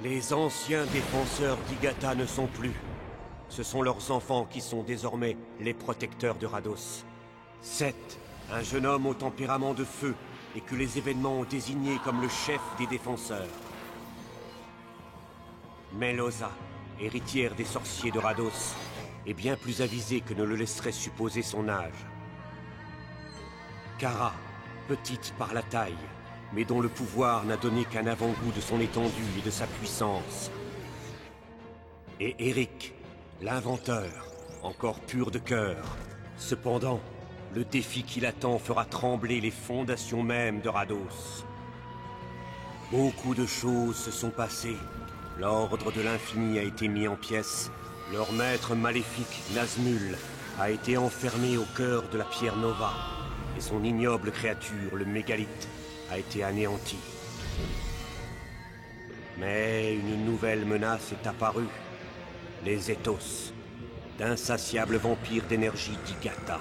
Les anciens défenseurs d'Igata ne sont plus. Ce sont leurs enfants qui sont désormais les protecteurs de Rados. Seth, un jeune homme au tempérament de feu, et que les événements ont désigné comme le chef des défenseurs. Melosa, héritière des sorciers de Rados, est bien plus avisée que ne le laisserait supposer son âge. Kara, petite par la taille, mais dont le pouvoir n'a donné qu'un avant-goût de son étendue et de sa puissance. Et Eric, l'inventeur, encore pur de cœur. Cependant, le défi qui l'attend fera trembler les fondations mêmes de Rados. Beaucoup de choses se sont passées. L'ordre de l'infini a été mis en pièces. Leur maître maléfique, Nazmul, a été enfermé au cœur de la pierre Nova. Et son ignoble créature, le mégalithe, a été anéanti. Mais une nouvelle menace est apparue. Les Ethos, d'insatiables vampires d'énergie d'Igata.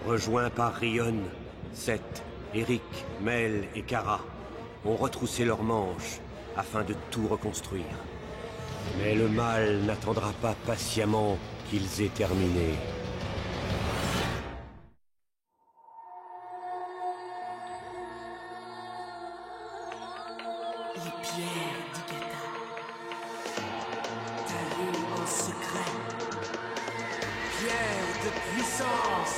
Rejoints par Rion, Seth, Eric, Mel et Kara, ont retroussé leurs manches afin de tout reconstruire. Mais le mal n'attendra pas patiemment qu'ils aient terminé. Les pierres d'Igata, taillées en secret, pierres de puissance.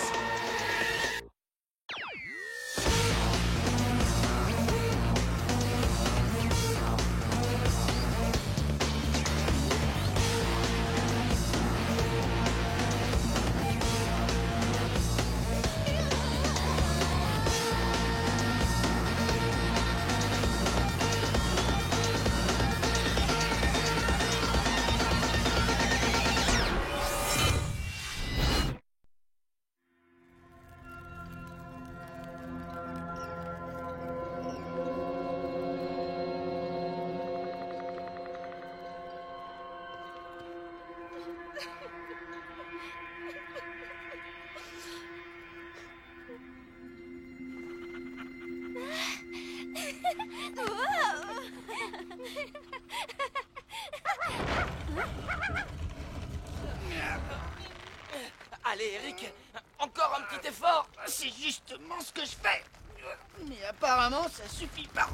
Allez, Eric, encore un petit effort. C'est justement ce que je fais. Mais apparemment, ça suffit pas.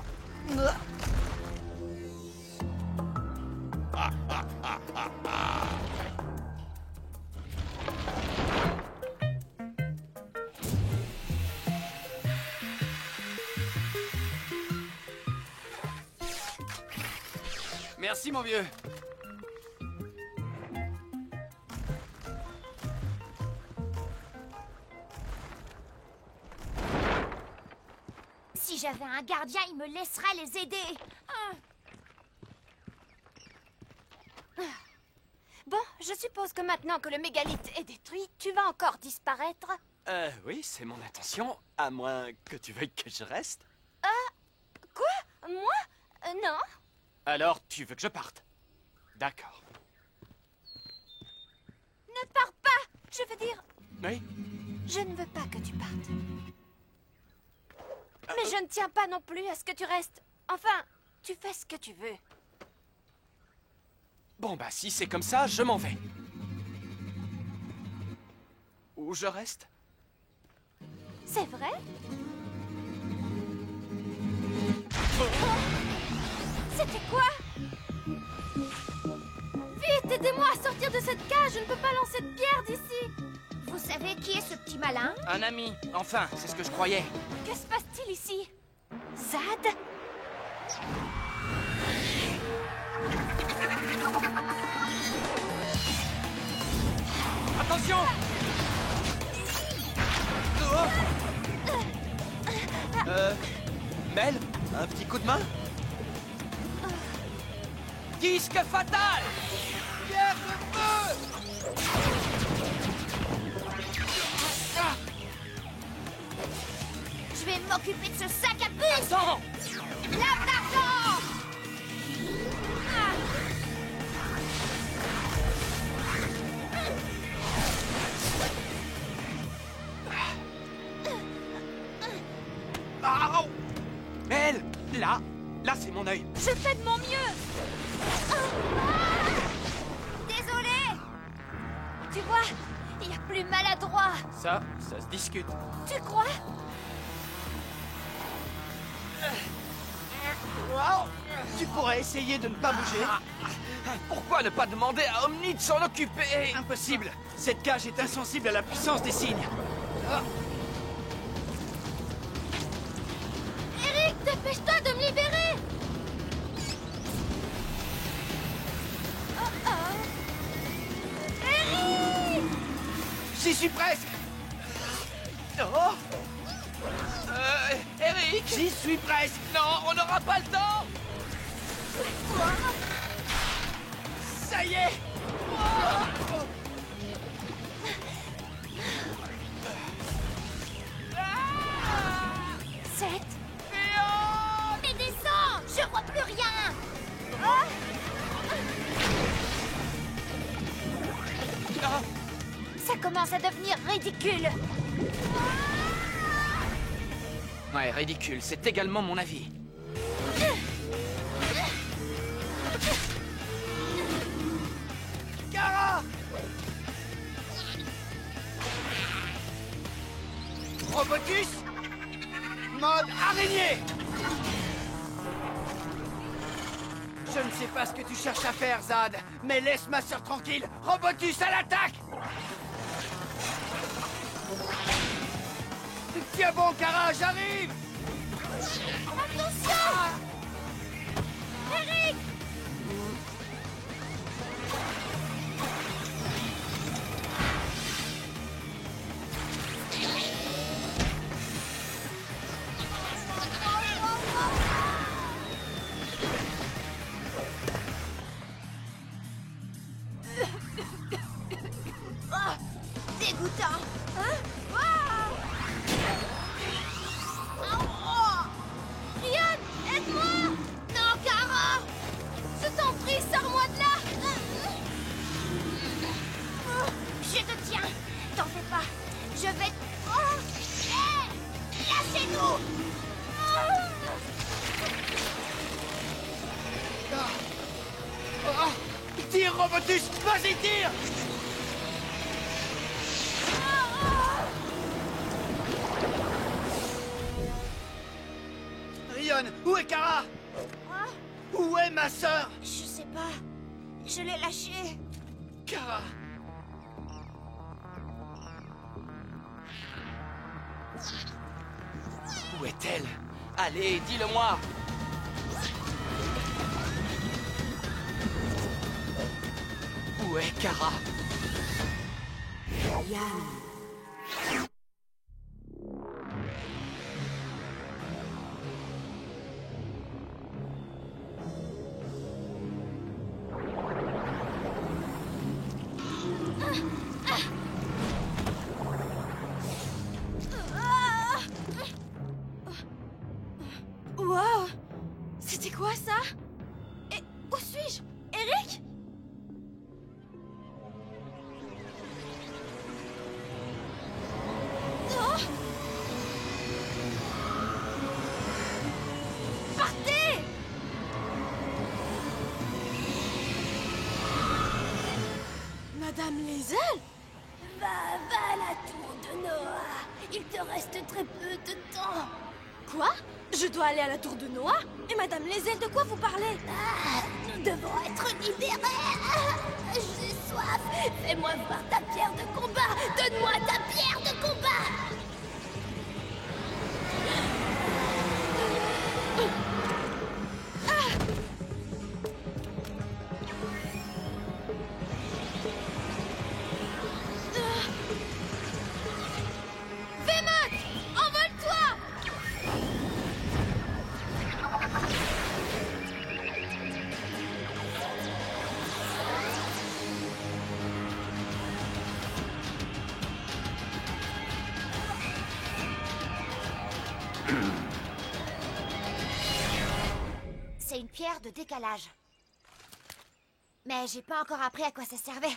Merci, mon vieux. Si j'avais un gardien, il me laisserait les aider. Bon, je suppose que maintenant que le mégalithe est détruit, tu vas encore disparaître. Oui, c'est mon intention, à moins que tu veuilles que je reste. Quoi? Moi? Non. Alors, tu veux que je parte? D'accord. Ne pars pas. Je veux dire, Oui? je ne veux pas que tu partes. Mais je ne tiens pas non plus à ce que tu restes. Enfin, tu fais ce que tu veux. Bon, bah, si c'est comme ça, je m'en vais. Où je reste? C'est vrai? C'était quoi? Vite, aidez-moi à sortir de cette cage. Je ne peux pas lancer de pierre d'ici. Vous savez qui est ce petit malin? Un ami, enfin, c'est ce que je croyais. Que se passe-t-il ici? Zad? Attention! Mel, un petit coup de main? Disque fatal! Pierre de feu! Je vais m'occuper de ce sac à puce! Attends! Lave d'argent! Mel, Là, c'est mon œil. Je fais de mon mieux. Désolée. Tu vois, il y a plus maladroit. Ça se discute. Tu crois? Wow. Tu pourrais essayer de ne pas bouger. Pourquoi ne pas demander à Omni de s'en occuper? Impossible. Cette cage est insensible à la puissance des signes. Eric, dépêche-toi de me libérer. Oh oh. Eric! J'y suis presque. Oh, Eric! j'y suis presque. Non, on n'aura pas le temps! Ça y est. Seth? Mais descends! Je vois plus rien! Ah! Ça commence à devenir ridicule! Ouais, ridicule, c'est également mon avis. Kara! Robotus? Mode araignée! Je ne sais pas ce que tu cherches à faire, Zad, mais laisse ma sœur tranquille. Robotus à l'attaque! Tiens bon, Kara, j'arrive! Attention! Eric! Ah, dégoûtant! Hein? Waouh! Ryan, aide-moi! Non, Kara! Je t'en prie, sors-moi de là! Je te tiens! T'en fais pas! Je vais... Oh! Hé! Lâchez-nous! Oh, tire, Robotus! Vas-y, tire! Rion, où est Kara? Où est ma sœur? Je sais pas. Je l'ai lâchée. Kara! Où est-elle? Allez, dis-le-moi! Où est Kara? Wow! C'était quoi ça? Et où suis-je? Eric? Oh! Partez! Madame Lae'zel? Va à la tour de Noah. Il te reste très peu de temps. Quoi? Je dois aller à la tour de Noah? Et Madame Lae'zel, de quoi vous parlez? Nous devons être libérés. J'ai soif. Fais-moi voir ta pierre de combat. Donne-moi ta pierre de combat. Vémote, envole-toi! C'est une pierre de décalage. Mais j'ai pas encore appris à quoi ça servait.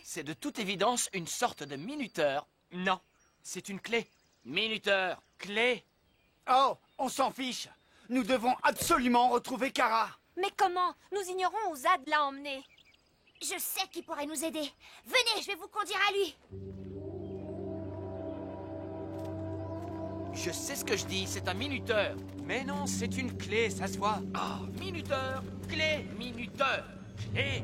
C'est de toute évidence une sorte de minuteur. Non, c'est une clé. Minuteur, clé. Oh, on s'en fiche. Nous devons absolument retrouver Kara. Mais comment? Nous ignorons où Zad l'a emmené. Je sais qui pourrait nous aider. Venez, je vais vous conduire à lui. Je sais ce que je dis, c'est un minuteur. Mais non, c'est une clé, ça se voit. Ah, minuteur, clé, minuteur, clé.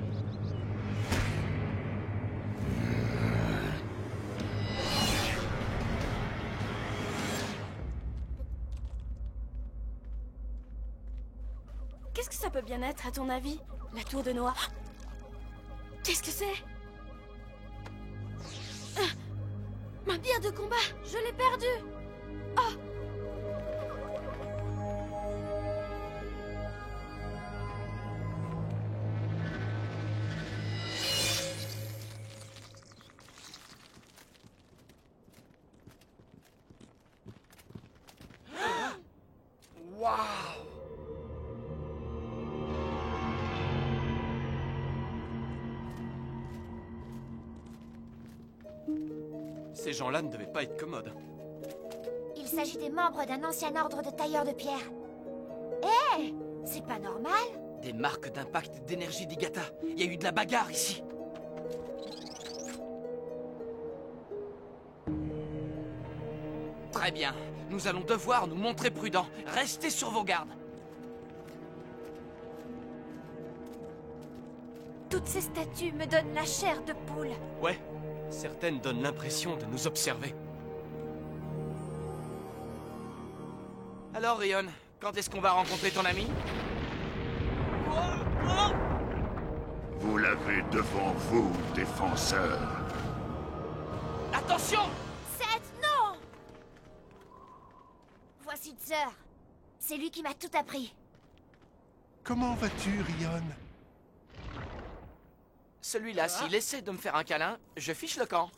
Qu'est-ce que ça peut bien être, à ton avis? La tour de Noah? Qu'est-ce que c'est? Ma bière de combat, je l'ai perdue. Oh! Waouh! Ces gens-là ne devaient pas être commodes. Il s'agit des membres d'un ancien ordre de tailleurs de pierre. Hé! C'est pas normal? Des marques d'impact d'énergie d'Igata. Il y a eu de la bagarre ici. Très bien. Nous allons devoir nous montrer prudents. Restez sur vos gardes. Toutes ces statues me donnent la chair de poule. Ouais, certaines donnent l'impression de nous observer. Alors, Rion, quand est-ce qu'on va rencontrer ton ami? Vous l'avez devant vous, défenseur. Attention! Seth, non! Voici Tseur. C'est lui qui m'a tout appris. Comment vas-tu, Rion? Celui-là, s'il essaie de me faire un câlin, je fiche le camp.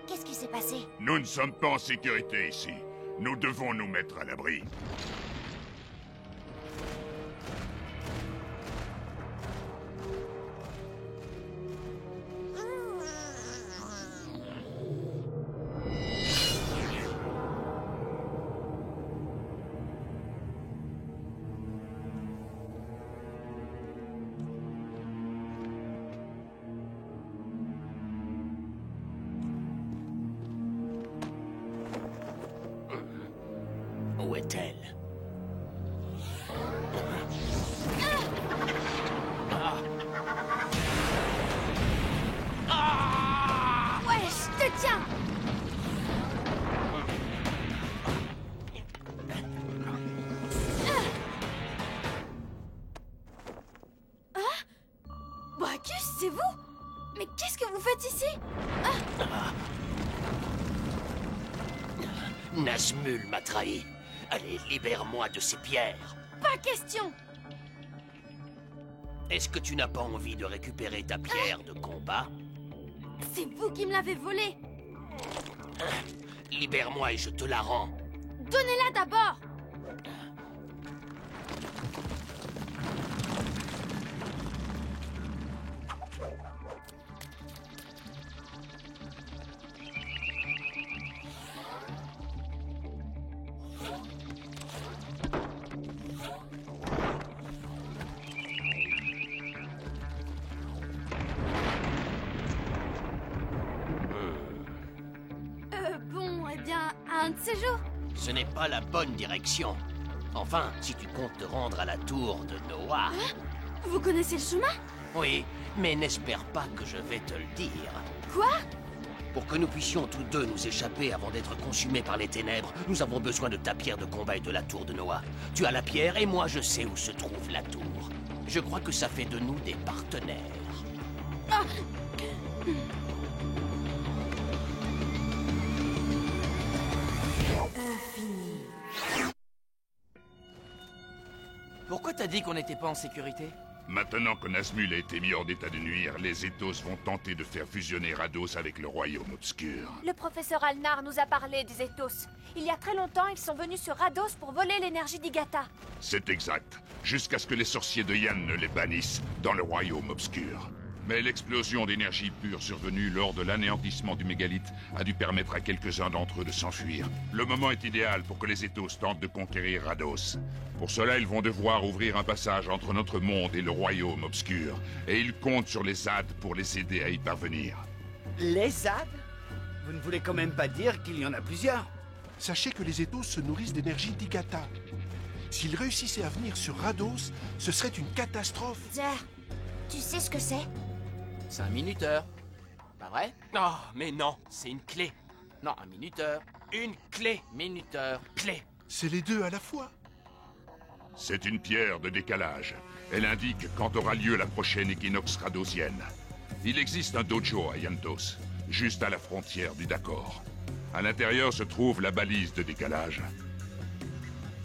Qu'est-ce qui s'est passé? Nous ne sommes pas en sécurité ici. Nous devons nous mettre à l'abri. Où est-elle? Ouais, je te tiens! Bacchus, c'est vous? Mais qu'est-ce que vous faites ici? Nazmul m'a trahi. Allez, libère-moi de ces pierres. Pas question! Est-ce que tu n'as pas envie de récupérer ta pierre de combat? C'est vous qui me l'avez volée! Libère-moi et je te la rends. Donnez-la d'abord! Bon, eh bien, un de ces jours. Ce n'est pas la bonne direction. Enfin, si tu comptes te rendre à la tour de Noah. Vous connaissez le chemin? Oui, mais n'espère pas que je vais te le dire. Quoi? Pour que nous puissions tous deux nous échapper avant d'être consumés par les ténèbres, nous avons besoin de ta pierre de combat et de la tour de Noah. Tu as la pierre et moi je sais où se trouve la tour. Je crois que ça fait de nous des partenaires. Pourquoi t'as dit qu'on n'était pas en sécurité? Maintenant que Nazmul a été mis hors d'état de nuire, les Ethos vont tenter de faire fusionner Rados avec le Royaume Obscur. Le professeur Alnar nous a parlé des Ethos. Il y a très longtemps, ils sont venus sur Rados pour voler l'énergie d'Igata. C'est exact. Jusqu'à ce que les sorciers de Yann ne les bannissent dans le Royaume Obscur. Mais l'explosion d'énergie pure survenue lors de l'anéantissement du mégalithe a dû permettre à quelques-uns d'entre eux de s'enfuir. Le moment est idéal pour que les Ethos tentent de conquérir Rados. Pour cela, ils vont devoir ouvrir un passage entre notre monde et le royaume obscur. Et ils comptent sur les ZAD pour les aider à y parvenir. Les ZAD? Vous ne voulez quand même pas dire qu'il y en a plusieurs? Sachez que les Ethos se nourrissent d'énergie d'Igata. S'ils réussissaient à venir sur Rados, ce serait une catastrophe. Zer, tu sais ce que c'est? C'est un minuteur. Pas vrai? Oh, mais non, c'est une clé. Non, un minuteur. Une clé. Minuteur. Clé. C'est les deux à la fois. C'est une pierre de décalage. Elle indique quand aura lieu la prochaine équinoxe radosienne. Il existe un dojo à Yantos, juste à la frontière du Dakor. À l'intérieur se trouve la balise de décalage.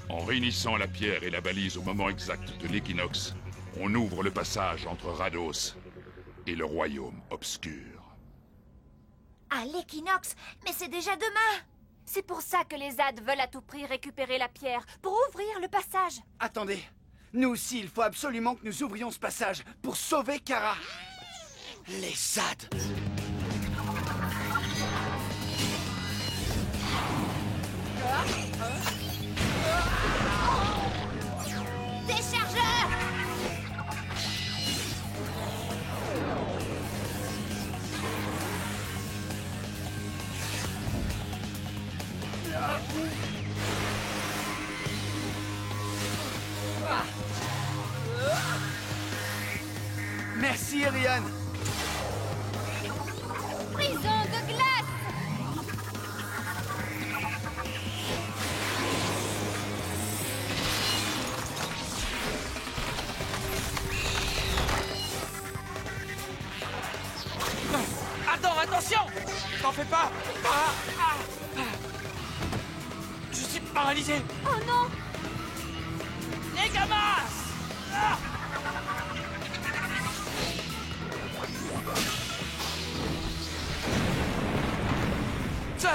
En réunissant la pierre et la balise au moment exact de l'équinoxe, on ouvre le passage entre Rados et le royaume obscur. À l'équinoxe? Mais c'est déjà demain! C'est pour ça que les ZAD veulent à tout prix récupérer la pierre, pour ouvrir le passage. Attendez. Nous aussi, il faut absolument que nous ouvrions ce passage pour sauver Kara. Les ZAD. Déchargeur! Merci, Rion. Prison de glace! Attends, attention! T'en fais pas! Je suis paralysé! Oh non! Les gamas! Sir,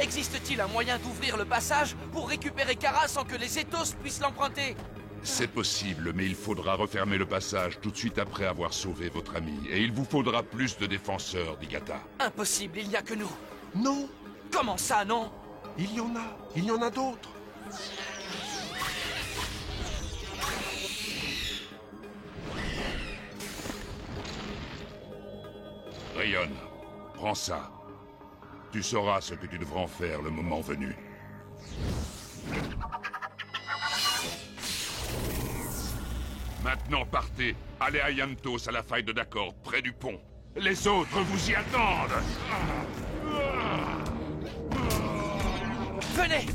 existe-t-il un moyen d'ouvrir le passage pour récupérer Kara sans que les Ethos puissent l'emprunter? C'est possible, mais il faudra refermer le passage tout de suite après avoir sauvé votre ami. Et il vous faudra plus de défenseurs d'Igata. Impossible, il n'y a que nous. Non, Comment ça, non? il y en a d'autres. Rion, prends ça. Tu sauras ce que tu devras en faire le moment venu. Maintenant partez, allez à Yantos à la faille de Dakor, près du pont. Les autres vous y attendent. Venez!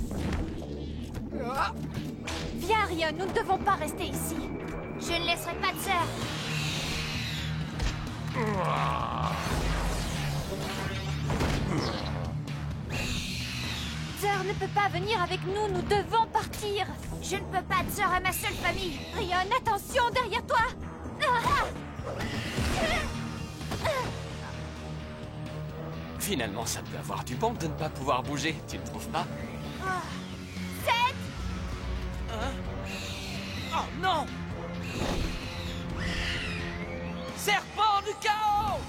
Viens, Rion, nous ne devons pas rester ici. Je ne laisserai pas de sœur. Sœur ne peut pas venir avec nous, nous devons partir. Je ne peux pas de sœur à ma seule famille. Rion, attention, derrière toi. Finalement, ça peut avoir du bon de ne pas pouvoir bouger, tu ne trouves pas? 7. Hein? Oh non! Serpent du chaos!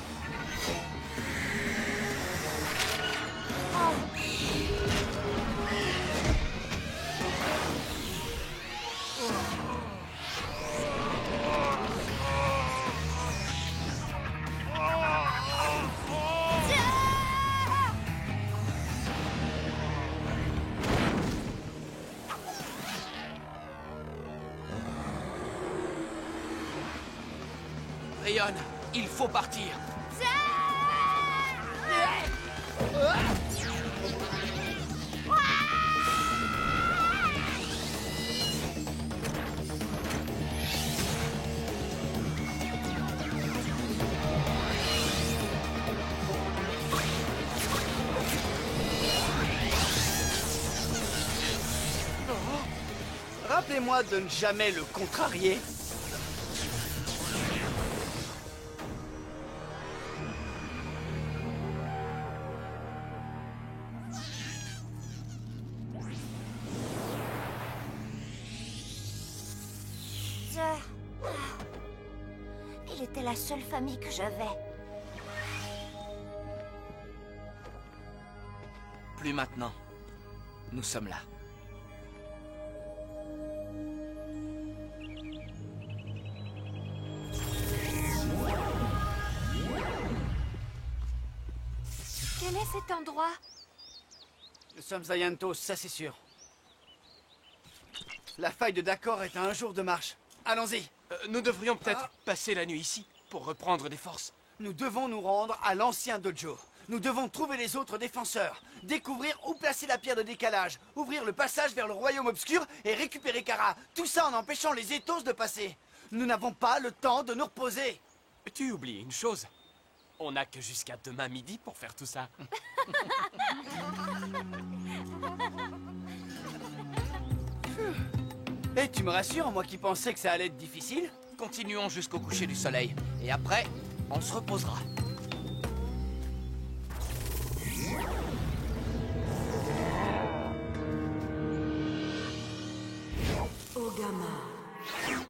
Rion, il faut partir. Rappelez-moi de ne jamais le contrarier. Il était la seule famille que j'avais. Plus maintenant. Nous sommes là. Quel est cet endroit? Nous sommes à Yantos, ça c'est sûr. La faille de D'accord est à 1 jour de marche. Allons-y. Nous devrions peut-être passer la nuit ici, pour reprendre des forces. Nous devons nous rendre à l'ancien dojo. Nous devons trouver les autres défenseurs, découvrir où placer la pierre de décalage, ouvrir le passage vers le royaume obscur et récupérer Kara. Tout ça en empêchant les Ethos de passer. Nous n'avons pas le temps de nous reposer. Tu oublies une chose. On n'a que jusqu'à demain midi pour faire tout ça. Et tu me rassures, moi qui pensais que ça allait être difficile. Continuons jusqu'au coucher du soleil. Et après, on se reposera. Ogama.